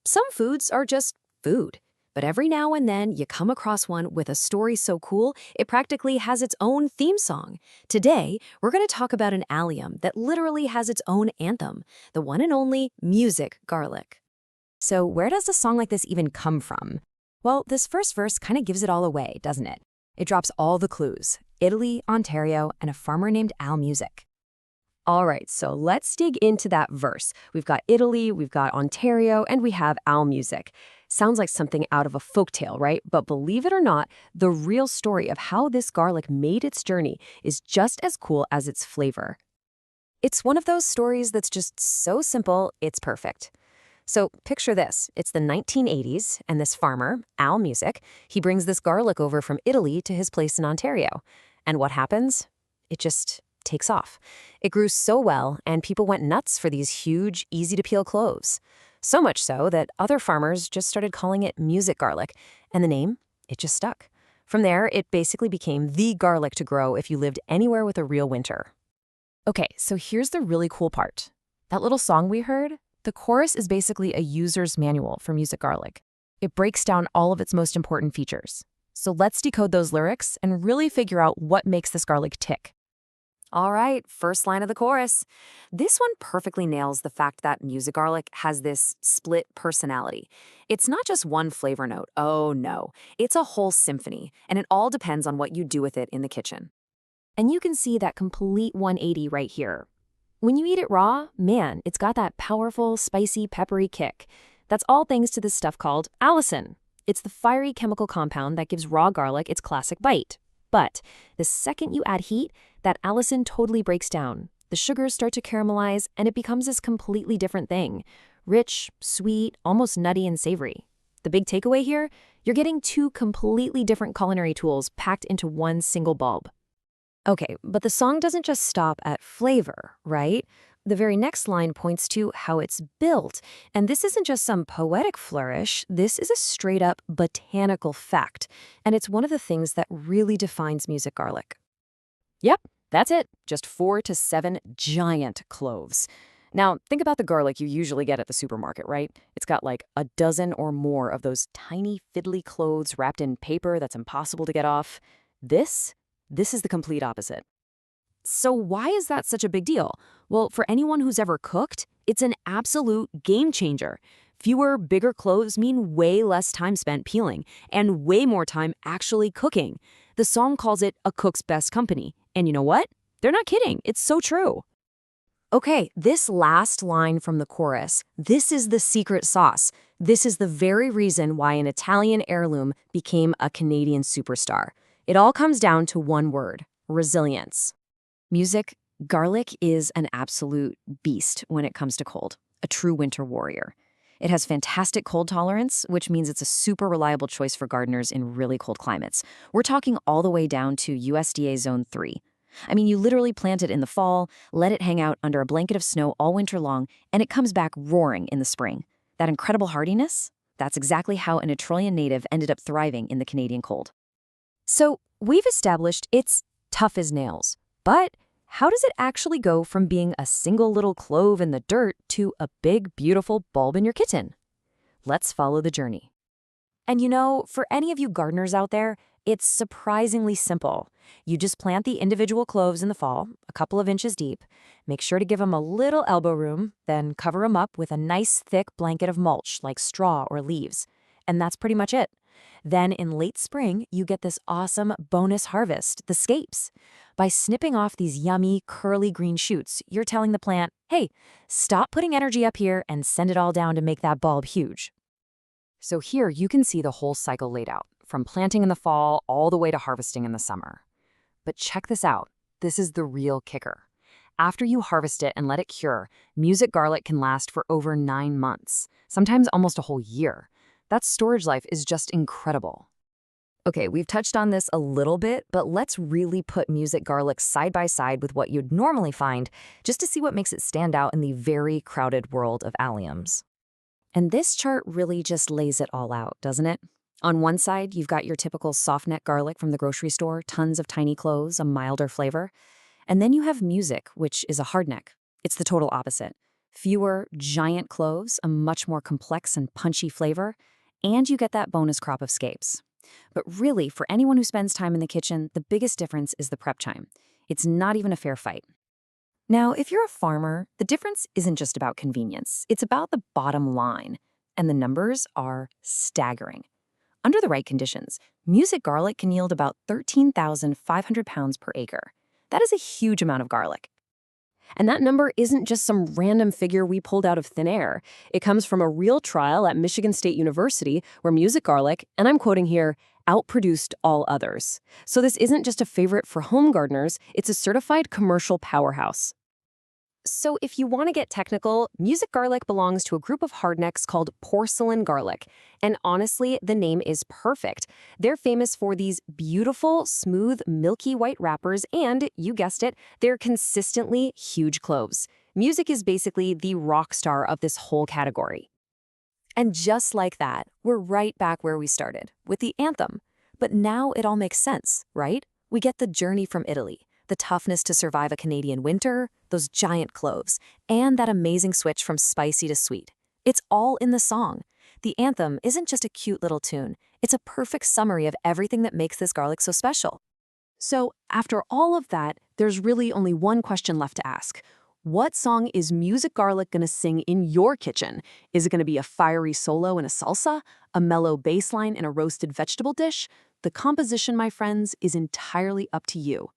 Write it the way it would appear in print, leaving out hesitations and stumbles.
Some foods are just food. But every now and then you come across one with a story so cool, it practically has its own theme song. Today, we're going to talk about an allium that literally has its own anthem, the one and only music garlic. So where does a song like this even come from? Well, this first verse kind of gives it all away, doesn't it? It drops all the clues: Italy, Ontario, and a farmer named Al Music. All right, so let's dig into that verse. We've got Italy, we've got Ontario, and we have Al Music. Sounds like something out of a folktale, right? But believe it or not, the real story of how this garlic made its journey is just as cool as its flavor. It's one of those stories that's just so simple, it's perfect. So picture this. It's the 1980s, and this farmer, Al Music, he brings this garlic over from Italy to his place in Ontario. And what happens? It just takes off. It grew so well, and people went nuts for these huge, easy-to-peel cloves. So much so that other farmers just started calling it music garlic, and the name, it just stuck. From there, it basically became the garlic to grow if you lived anywhere with a real winter. Okay, so here's the really cool part. That little song we heard, the chorus is basically a user's manual for music garlic. It breaks down all of its most important features. So let's decode those lyrics and really figure out what makes this garlic tick. All right, first line of the chorus. This one perfectly nails the fact that music garlic has this split personality. It's not just one flavor note. Oh no, it's a whole symphony, and it all depends on what you do with it in the kitchen. And you can see that complete 180 right here. When you eat it raw, man, it's got that powerful, spicy, peppery kick. That's all thanks to this stuff called allicin. It's the fiery chemical compound that gives raw garlic its classic bite. But the second you add heat, that allicin totally breaks down. The sugars start to caramelize, and it becomes this completely different thing. Rich, sweet, almost nutty and savory. The big takeaway here? You're getting two completely different culinary tools packed into one single bulb. Okay, but the song doesn't just stop at flavor, right? The very next line points to how it's built. And this isn't just some poetic flourish, this is a straight-up botanical fact. And it's one of the things that really defines music garlic. Yep, that's it. Just 4 to 7 giant cloves. Now, think about the garlic you usually get at the supermarket, right? It's got like a dozen or more of those tiny fiddly cloves wrapped in paper that's impossible to get off. This is the complete opposite. So why is that such a big deal? Well, for anyone who's ever cooked, it's an absolute game changer. Fewer, bigger cloves mean way less time spent peeling and way more time actually cooking. The song calls it a cook's best company. And you know what? They're not kidding. It's so true. Okay, this last line from the chorus, this is the secret sauce. This is the very reason why an Italian heirloom became a Canadian superstar. It all comes down to one word: resilience. Music garlic is an absolute beast when it comes to cold, a true winter warrior. It has fantastic cold tolerance, which means it's a super reliable choice for gardeners in really cold climates. We're talking all the way down to USDA Zone 3. I mean, you literally plant it in the fall, let it hang out under a blanket of snow all winter long, and it comes back roaring in the spring. That incredible hardiness? That's exactly how an Etrolian native ended up thriving in the Canadian cold. So we've established it's tough as nails. But how does it actually go from being a single little clove in the dirt to a big, beautiful bulb in your kitchen? Let's follow the journey. And for any of you gardeners out there, it's surprisingly simple. You just plant the individual cloves in the fall, a couple of inches deep. Make sure to give them a little elbow room, then cover them up with a nice thick blanket of mulch like straw or leaves. And that's pretty much it. Then in late spring, you get this awesome bonus harvest, the scapes. By snipping off these yummy, curly green shoots, you're telling the plant, hey, stop putting energy up here and send it all down to make that bulb huge. So here you can see the whole cycle laid out, from planting in the fall all the way to harvesting in the summer. But check this out. This is the real kicker. After you harvest it and let it cure, music garlic can last for over 9 months, sometimes almost a whole year. That storage life is just incredible. Okay, we've touched on this a little bit, but let's really put music garlic side by side with what you'd normally find, just to see what makes it stand out in the very crowded world of alliums. And this chart really just lays it all out, doesn't it? On one side, you've got your typical soft neck garlic from the grocery store, tons of tiny cloves, a milder flavor. And then you have music, which is a hardneck. It's the total opposite. Fewer giant cloves, a much more complex and punchy flavor, and you get that bonus crop of scapes. But really, for anyone who spends time in the kitchen, the biggest difference is the prep time. It's not even a fair fight. Now, if you're a farmer, the difference isn't just about convenience. It's about the bottom line. And the numbers are staggering. Under the right conditions, music garlic can yield about 13,500 pounds per acre. That is a huge amount of garlic. And that number isn't just some random figure we pulled out of thin air. It comes from a real trial at Michigan State University where music garlic, and I'm quoting here, outproduced all others. So this isn't just a favorite for home gardeners, it's a certified commercial powerhouse. So if you want to get technical, music garlic belongs to a group of hardnecks called porcelain garlic. And honestly, the name is perfect. They're famous for these beautiful, smooth, milky white wrappers and, you guessed it, they're consistently huge cloves. Music is basically the rock star of this whole category. And just like that, we're right back where we started, with the Anthem. But now it all makes sense, right? We get the journey from Italy, the toughness to survive a Canadian winter, those giant cloves, and that amazing switch from spicy to sweet. It's all in the song. The Anthem isn't just a cute little tune. It's a perfect summary of everything that makes this garlic so special. So, after all of that, there's really only one question left to ask. What song is music garlic going to sing in your kitchen? Is it going to be a fiery solo in a salsa? A mellow bass line in a roasted vegetable dish? The composition, my friends, is entirely up to you.